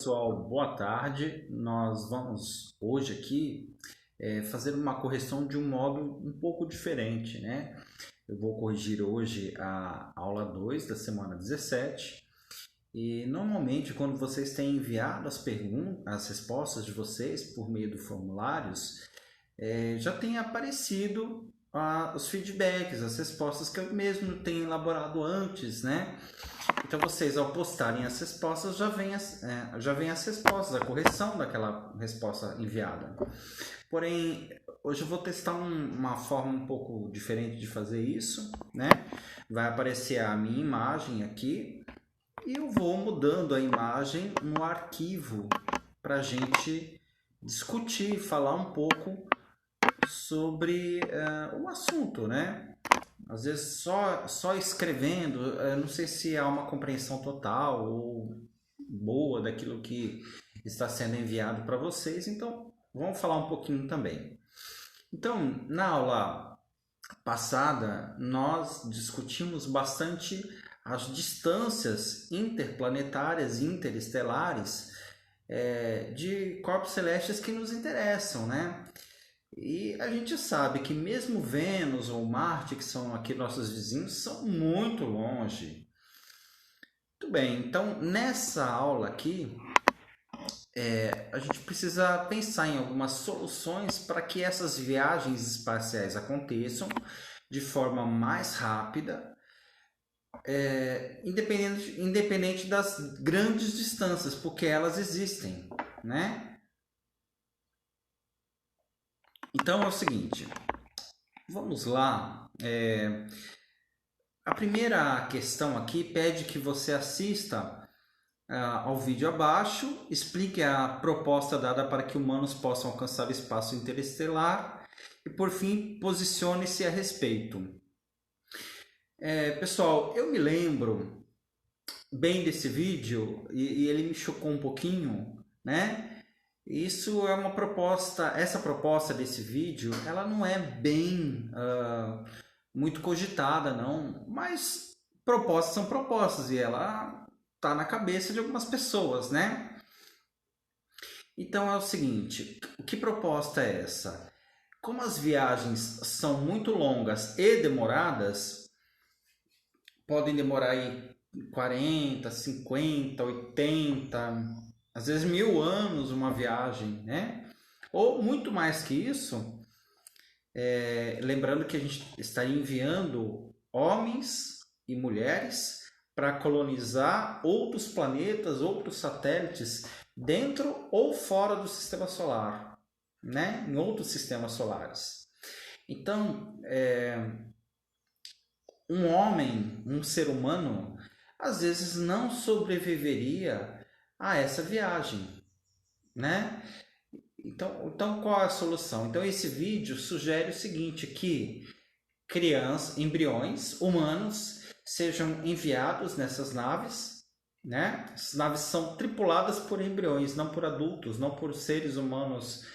Pessoal, boa tarde. Nós vamos hoje aqui fazer uma correção de um modo um pouco diferente, né? Eu vou corrigir hoje a aula 2 da semana 17 e normalmente quando vocês têm enviado as respostas de vocês por meio dos formulários, já tem aparecido os feedbacks, as respostas que eu mesmo tenho elaborado antes, né? Então vocês ao postarem as respostas já vem as respostas, a correção daquela resposta enviada. Porém, hoje eu vou testar uma forma um pouco diferente de fazer isso, né? Vai aparecer a minha imagem aqui e eu vou mudando a imagem no arquivo para a gente discutir, falar um pouco sobre o assunto, né? Às vezes só escrevendo, eu não sei se há uma compreensão total ou boa daquilo que está sendo enviado para vocês, então vamos falar um pouquinho também. Então, na aula passada, nós discutimos bastante as distâncias interplanetárias e interestelares de corpos celestes que nos interessam, né? E a gente sabe que mesmo Vênus ou Marte, que são aqui nossos vizinhos, são muito longe. Muito bem, então nessa aula aqui, a gente precisa pensar em algumas soluções para que essas viagens espaciais aconteçam de forma mais rápida, independente das grandes distâncias, porque elas existem, né? Então é o seguinte, vamos lá. A primeira questão aqui pede que você assista ao vídeo abaixo, explique a proposta dada para que humanos possam alcançar o espaço interestelar e, por fim, posicione-se a respeito. Pessoal, eu me lembro bem desse vídeo e ele me chocou um pouquinho, né? Isso é uma proposta, essa proposta desse vídeo, ela não é bem muito cogitada, não, mas propostas são propostas e ela está na cabeça de algumas pessoas, né? Então é o seguinte, que proposta é essa? Como as viagens são muito longas e demoradas, podem demorar aí 40, 50, 80, às vezes 1000 anos uma viagem, né? Ou muito mais que isso, lembrando que a gente está enviando homens e mulheres para colonizar outros planetas, outros satélites, dentro ou fora do sistema solar, né? Em outros sistemas solares. Então, um homem, um ser humano, às vezes não sobreviveria a essa viagem, né? Então qual é a solução? Então esse vídeo sugere o seguinte, que embriões humanos sejam enviados nessas naves, né? Essas naves são tripuladas por embriões, não por adultos, não por seres humanos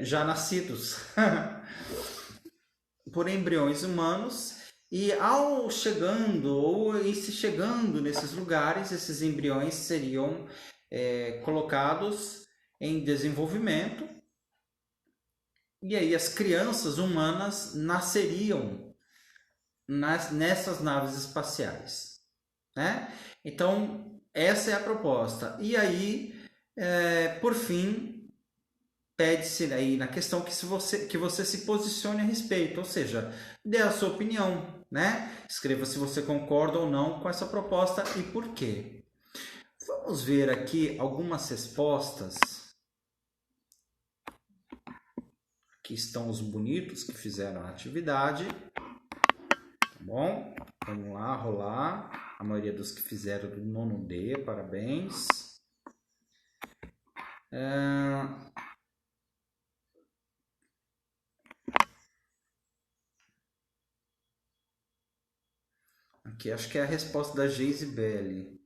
já nascidos, por embriões humanos. E ao chegando ou se chegando nesses lugares, esses embriões seriam colocados em desenvolvimento e aí as crianças humanas nasceriam nessas naves espaciais, né? Então essa é a proposta. E aí, por fim, pede-se aí na questão que você se posicione a respeito, ou seja, dê a sua opinião, né? Escreva se você concorda ou não com essa proposta e por quê. Vamos ver aqui algumas respostas. Aqui estão os bonitos que fizeram a atividade. Tá bom? Vamos lá, rolar. A maioria dos que fizeram do nono D, parabéns. Aqui acho que é a resposta da Geise Belli.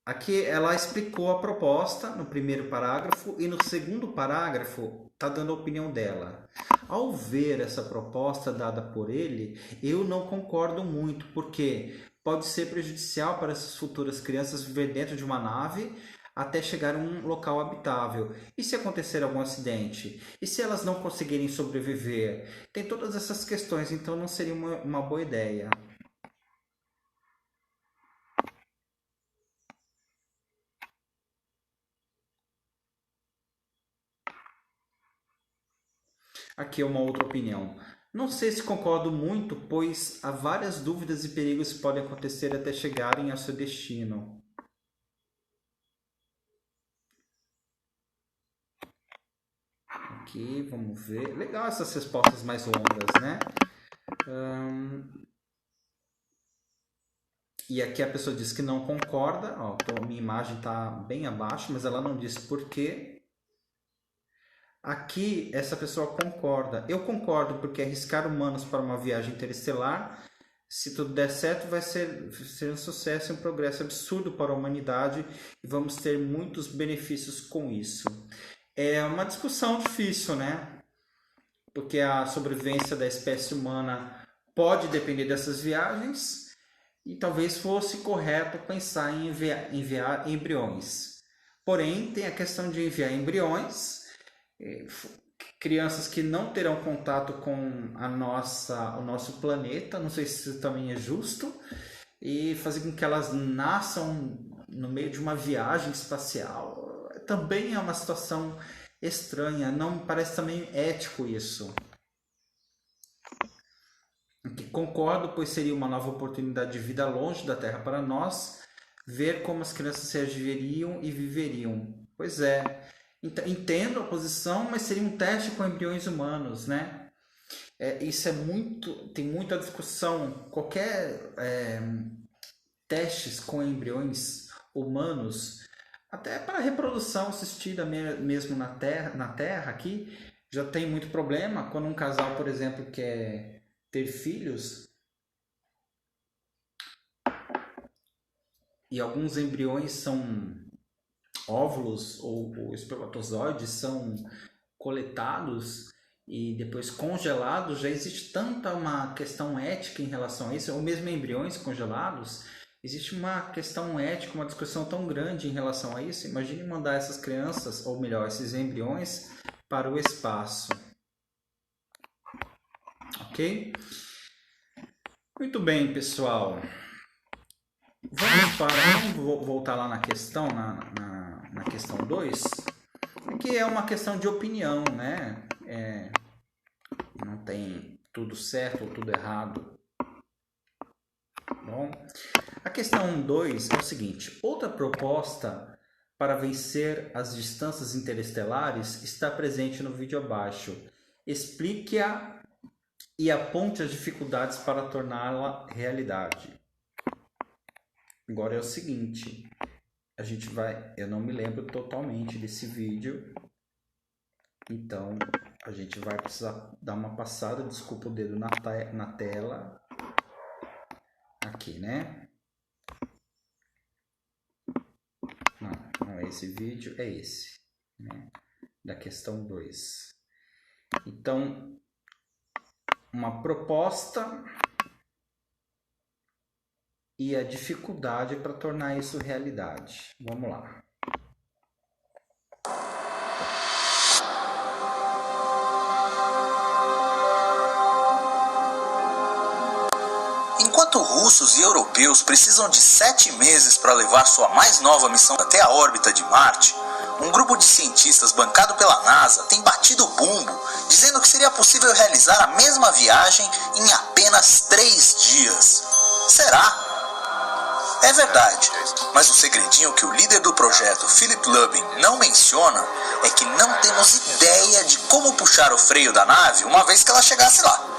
Aqui ela explicou a proposta no primeiro parágrafo e no segundo parágrafo está dando a opinião dela. Ao ver essa proposta dada por ele, eu não concordo muito, porque pode ser prejudicial para essas futuras crianças viver dentro de uma nave até chegar a um local habitável. E se acontecer algum acidente? E se elas não conseguirem sobreviver? Tem todas essas questões, então não seria uma boa ideia. Aqui é uma outra opinião. Não sei se concordo muito, pois há várias dúvidas e perigos que podem acontecer até chegarem ao seu destino. Aqui, vamos ver. Legal essas respostas mais longas, né? E aqui a pessoa diz que não concorda. Ó, então a minha imagem está bem abaixo, mas ela não disse por quê. Aqui, essa pessoa concorda. Eu concordo, porque arriscar humanos para uma viagem interestelar, se tudo der certo, vai ser um sucesso e um progresso absurdo para a humanidade e vamos ter muitos benefícios com isso. É uma discussão difícil, né? Porque a sobrevivência da espécie humana pode depender dessas viagens e talvez fosse correto pensar em enviar embriões. Porém, tem a questão de enviar embriões, crianças que não terão contato com o nosso planeta, não sei se isso também é justo, e fazer com que elas nasçam no meio de uma viagem espacial também é uma situação estranha, não me parece também ético isso. Concordo, pois seria uma nova oportunidade de vida longe da Terra para nós, ver como as crianças reagiriam e viveriam. Pois é, entendo a posição, mas seria um teste com embriões humanos, né? Isso tem muita discussão. Qualquer testes com embriões humanos, até para reprodução assistida mesmo na Terra aqui, já tem muito problema. Quando um casal, por exemplo, quer ter filhos, e alguns embriões são óvulos ou espermatozoides são coletados e depois congelados, já existe tanta uma questão ética em relação a isso, ou mesmo embriões congelados, existe uma questão ética, uma discussão tão grande em relação a isso. Imagine mandar essas crianças, ou melhor, esses embriões para o espaço. Ok? Muito bem, pessoal. Vamos voltar lá na questão, na questão 2, que é uma questão de opinião, né? Não tem tudo certo ou tudo errado. Bom, a questão 2 é o seguinte: outra proposta para vencer as distâncias interestelares está presente no vídeo abaixo. Explique-a e aponte as dificuldades para torná-la realidade. Agora é o seguinte, eu não me lembro totalmente desse vídeo, então a gente vai precisar dar uma passada, desculpa o dedo na tela, aqui, né? Não é esse vídeo, é esse, né? Da questão 2. Então, uma proposta e a dificuldade para tornar isso realidade. Vamos lá. Enquanto russos e europeus precisam de 7 meses para levar sua mais nova missão até a órbita de Marte, um grupo de cientistas bancado pela NASA tem batido bumbo, dizendo que seria possível realizar a mesma viagem em apenas 3 dias. Será? É verdade, mas o segredinho que o líder do projeto, Philip Lubin, não menciona é que não temos ideia de como puxar o freio da nave uma vez que ela chegasse lá.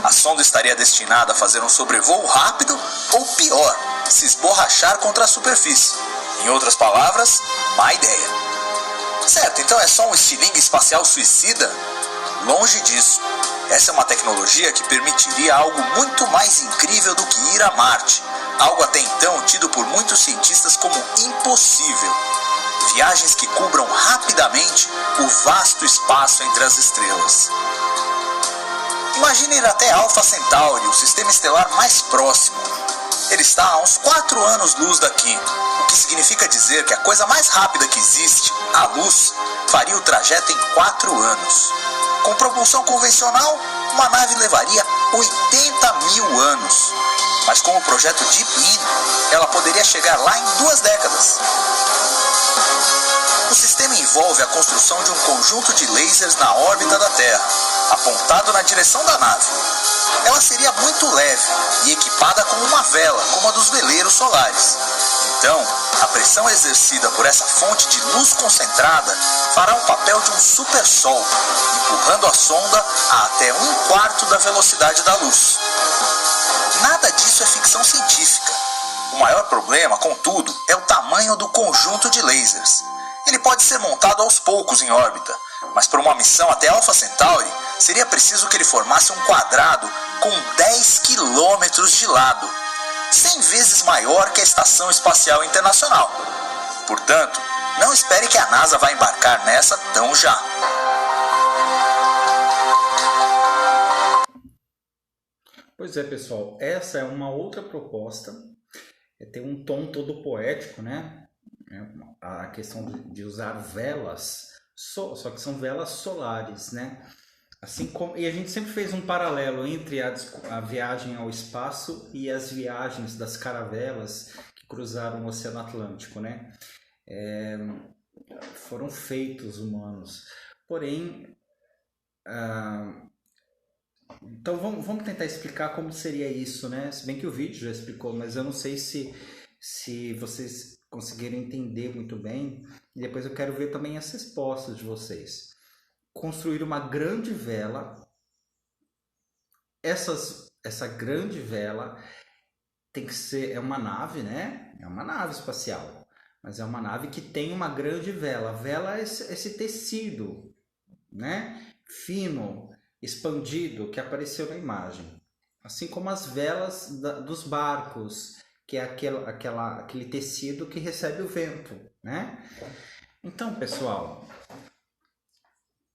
A sonda estaria destinada a fazer um sobrevoo rápido ou, pior, se esborrachar contra a superfície. Em outras palavras, má ideia. Certo, então é só um estilingue espacial suicida? Longe disso. Essa é uma tecnologia que permitiria algo muito mais incrível do que ir a Marte. Algo até então tido por muitos cientistas como impossível. Viagens que cubram rapidamente o vasto espaço entre as estrelas. Imagine ir até Alpha Centauri, o sistema estelar mais próximo. Ele está a uns 4 anos-luz daqui, o que significa dizer que a coisa mais rápida que existe, a luz, faria o trajeto em 4 anos. Com propulsão convencional, uma nave levaria 80 mil anos. Mas com o projeto Deep In, ela poderia chegar lá em 2 décadas. O sistema envolve a construção de um conjunto de lasers na órbita da Terra, apontado na direção da nave. Ela seria muito leve e equipada com uma vela, como a dos veleiros solares. Então, a pressão exercida por essa fonte de luz concentrada fará o papel de um supersol, empurrando a sonda a até 1/4 da velocidade da luz. Nada disso é ficção científica. O maior problema, contudo, é o tamanho do conjunto de lasers. Ele pode ser montado aos poucos em órbita, mas para uma missão até Alpha Centauri, seria preciso que ele formasse um quadrado com 10 quilômetros de lado, 100 vezes maior que a Estação Espacial Internacional. Portanto, não espere que a NASA vá embarcar nessa tão já. Pois é, pessoal, essa é uma outra proposta, tem um tom todo poético, né? A questão de usar velas, só que são velas solares, né? Assim como, e a gente sempre fez um paralelo entre a viagem ao espaço e as viagens das caravelas que cruzaram o Oceano Atlântico, né? Foram feitos humanos. Porém, então vamos tentar explicar como seria isso, né? Se bem que o vídeo já explicou, mas eu não sei se vocês conseguiram entender muito bem. E depois eu quero ver também as respostas de vocês. Construir uma grande vela. Essa grande vela tem que ser, é uma nave, né? É uma nave espacial, mas é uma nave que tem uma grande vela. A vela é esse tecido, né? Fino, expandido, que apareceu na imagem. Assim como as velas dos barcos, que é aquele tecido que recebe o vento, né? Então, pessoal,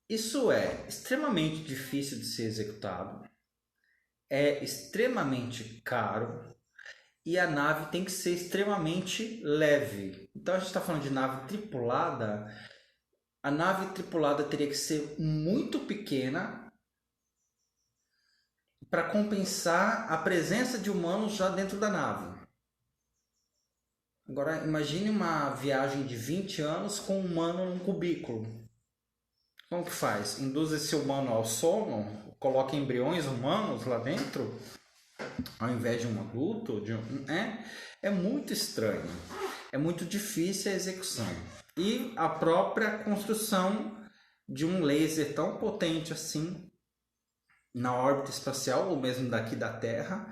isso é extremamente difícil de ser executado, é extremamente caro e a nave tem que ser extremamente leve. Então, a gente está falando de nave tripulada. A nave tripulada teria que ser muito pequena para compensar a presença de humanos já dentro da nave. Agora, imagine uma viagem de 20 anos com um humano num cubículo. Como que faz? Induz esse humano ao sono? Coloca embriões humanos lá dentro? Ao invés de um adulto? É muito estranho. É muito difícil a execução. E a própria construção de um laser tão potente assim na órbita espacial, ou mesmo daqui da Terra.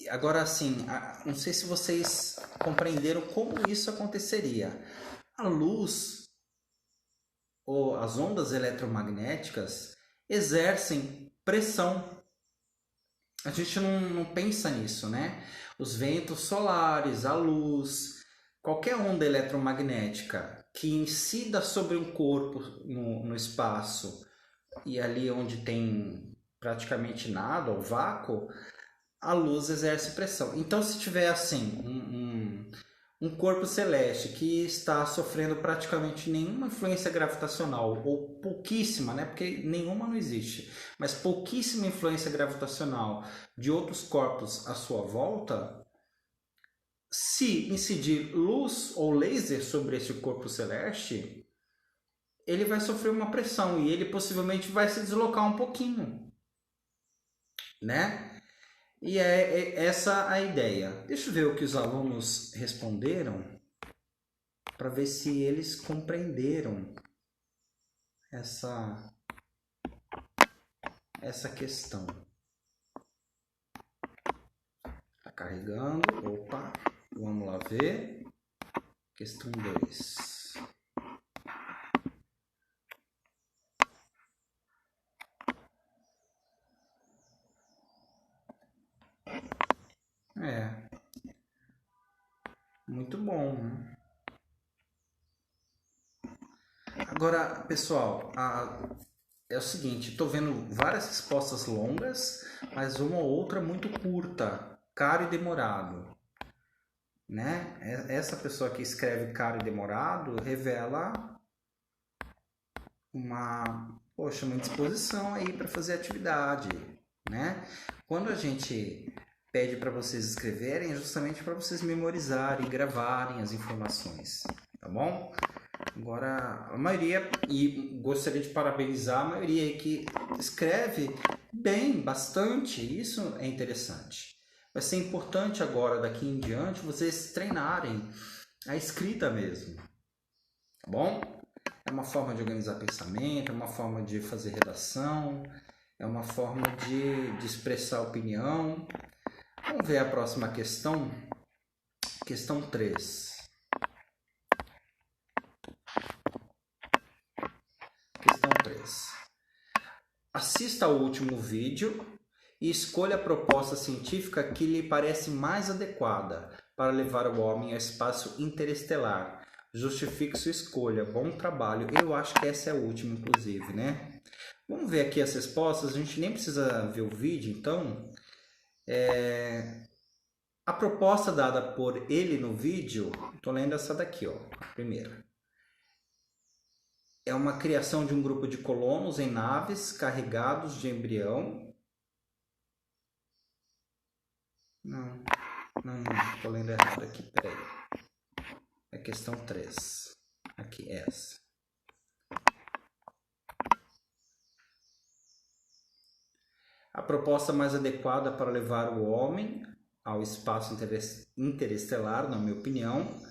Agora, assim, não sei se vocês compreenderam como isso aconteceria. A luz ou as ondas eletromagnéticas exercem pressão. A gente não pensa nisso, né? Os ventos solares, a luz, qualquer onda eletromagnética que incida sobre um corpo no espaço e ali onde tem praticamente nada, ou vácuo, a luz exerce pressão. Então, se tiver assim um corpo celeste que está sofrendo praticamente nenhuma influência gravitacional, ou pouquíssima, né? Porque nenhuma não existe, mas pouquíssima influência gravitacional de outros corpos à sua volta, se incidir luz ou laser sobre esse corpo celeste, ele vai sofrer uma pressão e ele possivelmente vai se deslocar um pouquinho, né? E é essa a ideia. Deixa eu ver o que os alunos responderam para ver se eles compreenderam essa questão. Tá carregando. Opa, vamos lá ver. Questão 2. Muito bom, né? Agora, pessoal, é o seguinte, estou vendo várias respostas longas, mas uma ou outra muito curta. caro e demorado, né? Essa pessoa que escreve caro e demorado revela uma indisposição aí para fazer atividade, né? Quando a gente pede para vocês escreverem, é justamente para vocês memorizarem, gravarem as informações, tá bom? Agora, a maioria, e gostaria de parabenizar a maioria aí que escreve bem, bastante, isso é interessante. Vai ser importante agora, daqui em diante, vocês treinarem a escrita mesmo, tá bom? É uma forma de organizar pensamento, é uma forma de fazer redação, é uma forma de expressar opinião. Vamos ver a próxima questão. Questão 3. Questão 3. Assista ao último vídeo e escolha a proposta científica que lhe parece mais adequada para levar o homem ao espaço interestelar. Justifique sua escolha. Bom trabalho. Eu acho que essa é a última, inclusive, né? Vamos ver aqui as respostas. A gente nem precisa ver o vídeo, então. A proposta dada por ele no vídeo, estou lendo essa daqui, ó, a primeira. É uma criação de um grupo de colonos em naves carregados de embrião. Não, estou lendo errado aqui, peraí. É questão 3. Aqui, essa. A proposta mais adequada para levar o homem ao espaço interestelar, na minha opinião,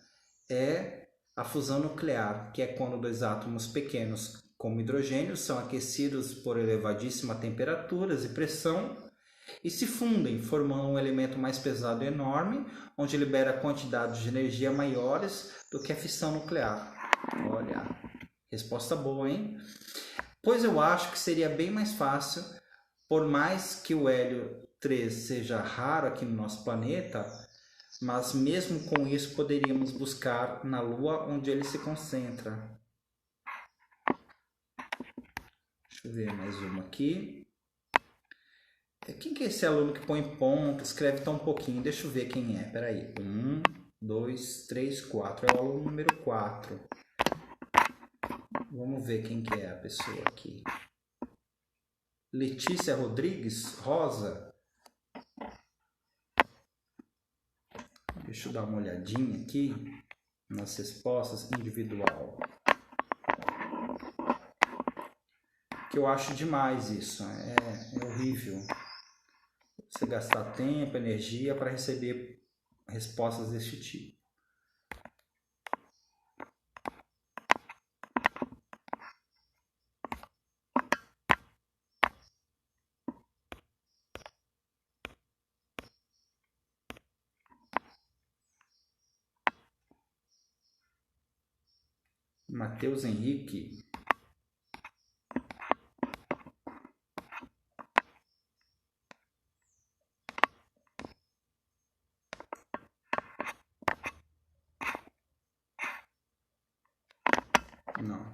é a fusão nuclear, que é quando dois átomos pequenos, como hidrogênio, são aquecidos por elevadíssimas temperaturas e pressão e se fundem, formando um elemento mais pesado e enorme, onde libera quantidades de energia maiores do que a fissão nuclear. Olha, resposta boa, hein? Pois eu acho que seria bem mais fácil, por mais que o hélio 3 seja raro aqui no nosso planeta, mas mesmo com isso poderíamos buscar na Lua onde ele se concentra. Deixa eu ver mais uma aqui. Quem que é esse aluno que põe ponto, escreve tão pouquinho? Deixa eu ver quem é. Peraí. 1, 2, 3, 4. É o aluno número 4. Vamos ver quem que é a pessoa aqui. Letícia Rodrigues Rosa. Deixa eu dar uma olhadinha aqui nas respostas individual. Que eu acho demais isso. É horrível. Você gastar tempo, energia para receber respostas desse tipo. Matheus Henrique. Não.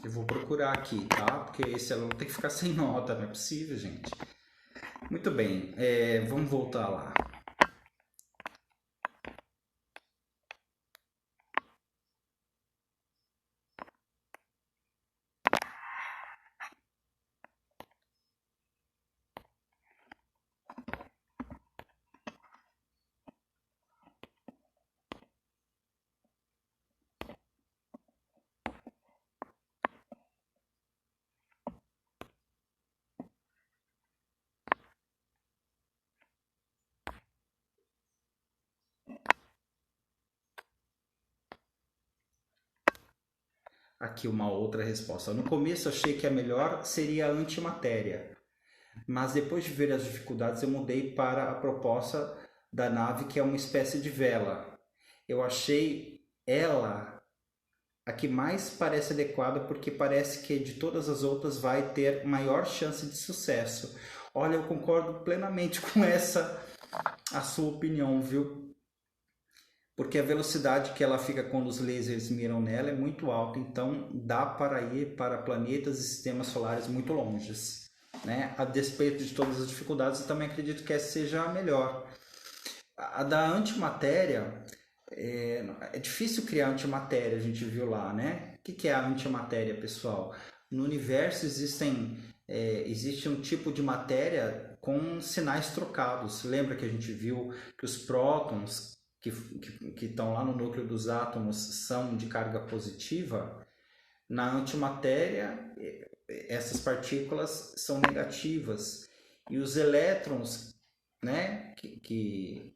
Eu vou procurar aqui, tá? Porque esse aluno tem que ficar sem nota, não é possível, gente. Muito bem, vamos voltar lá. Aqui uma outra resposta. No começo eu achei que a melhor seria a antimatéria, mas depois de ver as dificuldades eu mudei para a proposta da nave, que é uma espécie de vela. Eu achei ela a que mais parece adequada, porque parece que de todas as outras vai ter maior chance de sucesso. Olha, eu concordo plenamente com a sua opinião, viu? Porque a velocidade que ela fica quando os lasers miram nela é muito alta, então dá para ir para planetas e sistemas solares muito longes. né? A despeito de todas as dificuldades, eu também acredito que essa seja a melhor. A da antimatéria, é difícil criar antimatéria, a gente viu lá, né? O que é a antimatéria, pessoal? No universo existe um tipo de matéria com sinais trocados. Lembra que a gente viu que os prótons que estão lá no núcleo dos átomos são de carga positiva? Na antimatéria, essas partículas são negativas. E os elétrons, né, que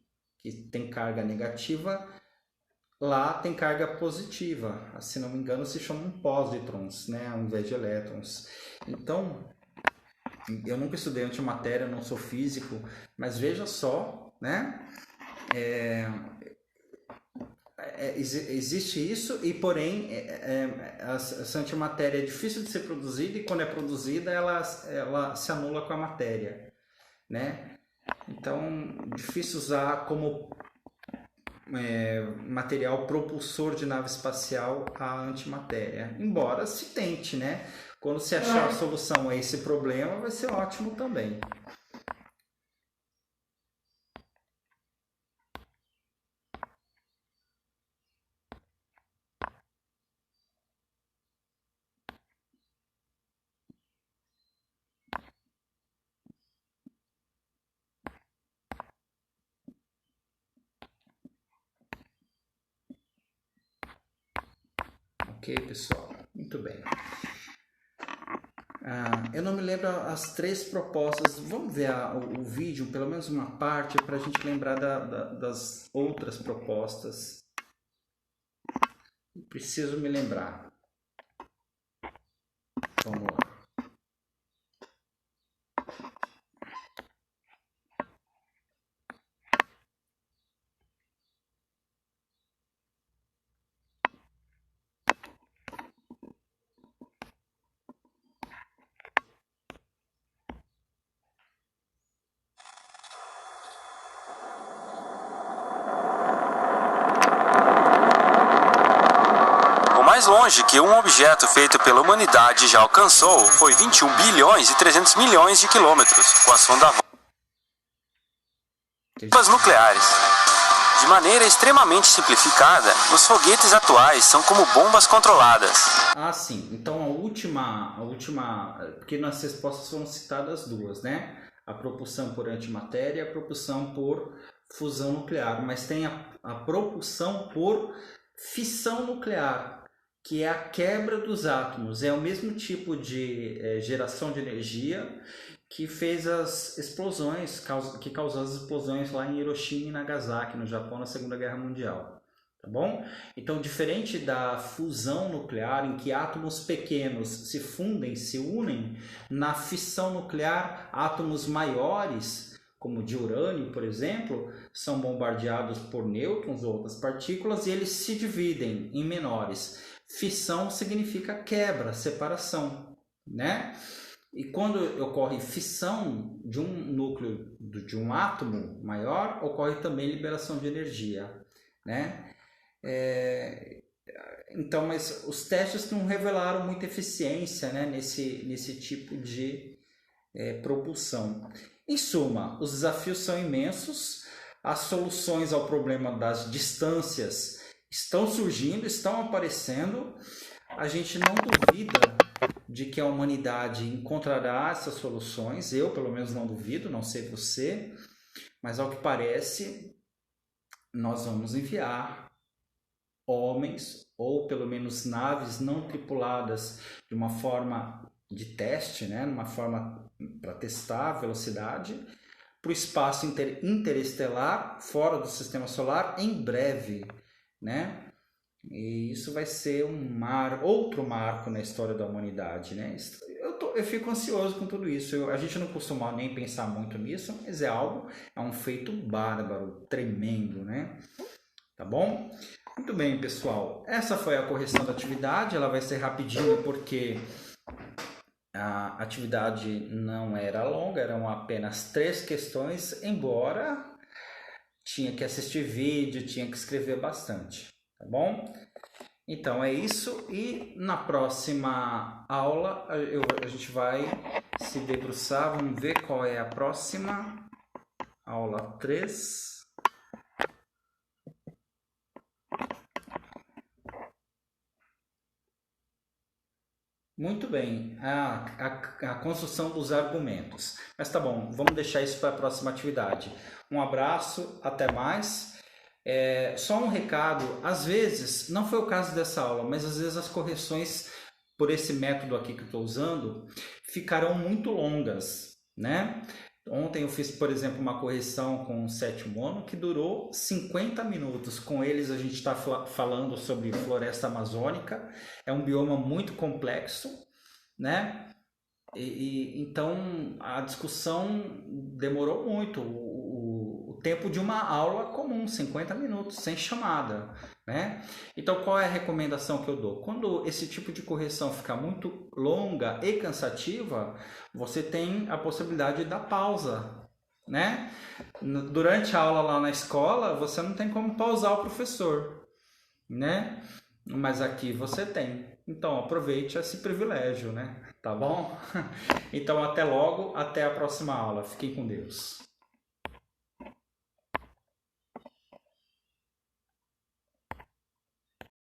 tem carga negativa, lá tem carga positiva. Se não me engano, se chamam pósitrons, né, ao invés de elétrons. Então, eu nunca estudei antimatéria, não sou físico, mas veja só, né? Existe isso, e porém essa antimatéria é difícil de ser produzida, e quando é produzida ela se anula com a matéria, né? Então, difícil usar como material propulsor de nave espacial a antimatéria, embora se tente, né? Quando se achar a solução a esse problema, vai ser ótimo também. Ok, pessoal? Muito bem. Eu não me lembro as 3 propostas. Vamos ver o vídeo, pelo menos uma parte, para a gente lembrar das outras propostas. Preciso me lembrar. Vamos lá. O mais longe que um objeto feito pela humanidade já alcançou foi 21 bilhões e 300 milhões de quilômetros, com a sonda bombas nucleares. De maneira extremamente simplificada, os foguetes atuais são como bombas controladas. Sim. Então a última, porque nas respostas foram citadas 2, né? A propulsão por antimatéria e a propulsão por fusão nuclear, mas tem a propulsão por fissão nuclear, que é a quebra dos átomos. É o mesmo tipo de geração de energia que fez as explosões, que causou as explosões lá em Hiroshima e Nagasaki, no Japão, na Segunda Guerra Mundial. Tá bom? Então, diferente da fusão nuclear, em que átomos pequenos se fundem, se unem, na fissão nuclear, átomos maiores, como de urânio, por exemplo, são bombardeados por nêutrons ou outras partículas, e eles se dividem em menores. Fissão significa quebra, separação, né? E quando ocorre fissão de um núcleo, de um átomo maior, ocorre também liberação de energia, né? Então, mas os testes não revelaram muita eficiência, né, nesse tipo de propulsão. Em suma, os desafios são imensos, as soluções ao problema das distâncias estão surgindo, estão aparecendo. A gente não duvida de que a humanidade encontrará essas soluções. Eu, pelo menos, não duvido, não sei você, mas ao que parece, nós vamos enviar homens, ou pelo menos naves não tripuladas, de uma forma de teste, né? Uma forma para testar a velocidade, para o espaço interestelar, fora do sistema solar, em breve, né? E isso vai ser outro marco na história da humanidade, né? Eu fico ansioso com tudo isso. A gente não costuma nem pensar muito nisso, mas é um feito bárbaro, tremendo, né? Tá bom? Muito bem, pessoal. Essa foi a correção da atividade. Ela vai ser rapidinha porque a atividade não era longa, eram apenas 3 questões, embora tinha que assistir vídeo, tinha que escrever bastante, tá bom? Então é isso, e na próxima aula a gente vai se debruçar, vamos ver qual é a próxima, aula 3. Muito bem, a construção dos argumentos. Mas tá bom, vamos deixar isso para a próxima atividade. Um abraço, até mais. Só um recado, às vezes, não foi o caso dessa aula, mas às vezes as correções por esse método aqui que eu estou usando ficarão muito longas, né? Ontem eu fiz, por exemplo, uma correção com o sétimo ano que durou 50 minutos. Com eles a gente está falando sobre floresta amazônica, é um bioma muito complexo, né? Então a discussão demorou muito, o tempo de uma aula comum, 50 minutos, sem chamada, né? Então qual é a recomendação que eu dou? Quando esse tipo de correção ficar muito longa e cansativa, você tem a possibilidade da pausa, né? Durante a aula lá na escola, você não tem como pausar o professor, né? Mas aqui você tem. Então aproveite esse privilégio, né? Tá bom? Então até logo, até a próxima aula. Fiquem com Deus.